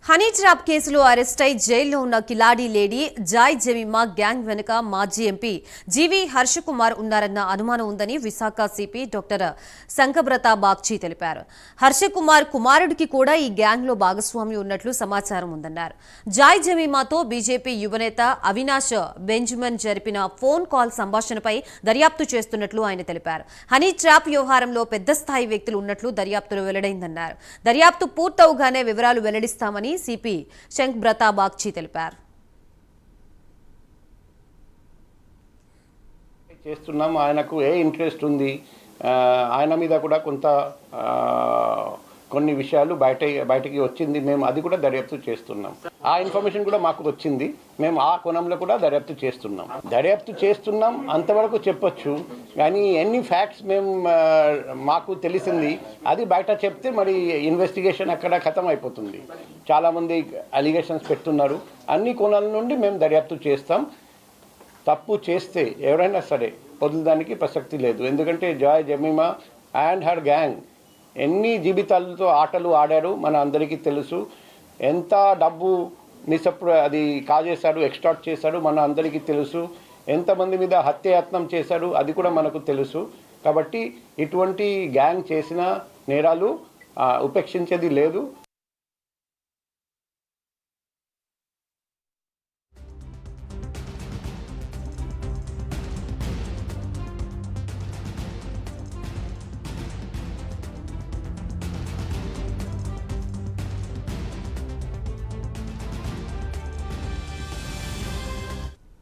Honey trap కేసులో arrest అయి జైల్లో ఉన్న కిలాడీ లేడీ జాయ్ జమీమా గ్యాంగ్ వెనుక మాజీ ఎంపీ జీవీ హర్షకుమార్ ఉన్నారన్న అనుమానం ఉందని విశాఖ సిపి డాక్టర్ సంకబ్రత బాగ్చి తెలిపారు. హర్షకుమార్ కుమారుడికి కూడా ఈ గ్యాంగ్లో భాగస్వామి ఉన్నట్లు సమాచారం ఉందన్నారు. జాయ్ జమీమాతో బీజేపీ యువనేత అవినాష్ బెంజమిన్ జరిపిన ఫోన్ కాల్ సంభాషణపై దర్యాప్తు చేస్తున్నట్లు ఆయన తెలిపారు. హనీ ట్రాప్ వ్యవహారంలో పెద్ద స్థాయి వ్యక్తులు ఉన్నట్లు దర్యాప్తులో వెల్లడైందన్నారు. దర్యాప్తు పూర్తవుగానే వివరాలు వెల్లడిస్తామని సిపి శంక్బ్రత బాగ్చి తెలిపారు. చేస్తున్నాం, ఆయనకు ఏ ఇంట్రెస్ట్ ఉంది, ఆయన మీద కూడా కొన్ని విషయాలు బయటకి వచ్చింది. మేము అది కూడా దర్యాప్తు చేస్తున్నాం. ఆ ఇన్ఫర్మేషన్ కూడా మాకు వచ్చింది. మేము ఆ కోణంలో కూడా దర్యాప్తు చేస్తున్నాం అంతవరకు చెప్పొచ్చు. కానీ ఎన్ని ఫ్యాక్ట్స్ మాకు తెలిసింది అది బయట చెప్తే మరి ఇన్వెస్టిగేషన్ అక్కడ ఖతం అయిపోతుంది. చాలామంది అలిగేషన్స్ పెడుతున్నారు. అన్ని కోణాల నుండి మేము దర్యాప్తు చేస్తాం. తప్పు చేస్తే ఎవరైనా సరే వదలడానికి ప్రసక్తి లేదు. ఎందుకంటే Joy Jemimah and her gang ఎన్ని జీవితాలతో ఆటలు ఆడారు మన అందరికీ తెలుసు. ఎంత డబ్బు అది కాజేశారు, ఎక్స్ట్రాక్ట్ చేశారు మన అందరికీ తెలుసు. ఎంతమంది మీద హత్యాయత్నం చేశారు అది కూడా మనకు తెలుసు. కాబట్టి ఇటువంటి గ్యాంగ్ చేసిన నేరాలు ఉపేక్షించేది లేదు.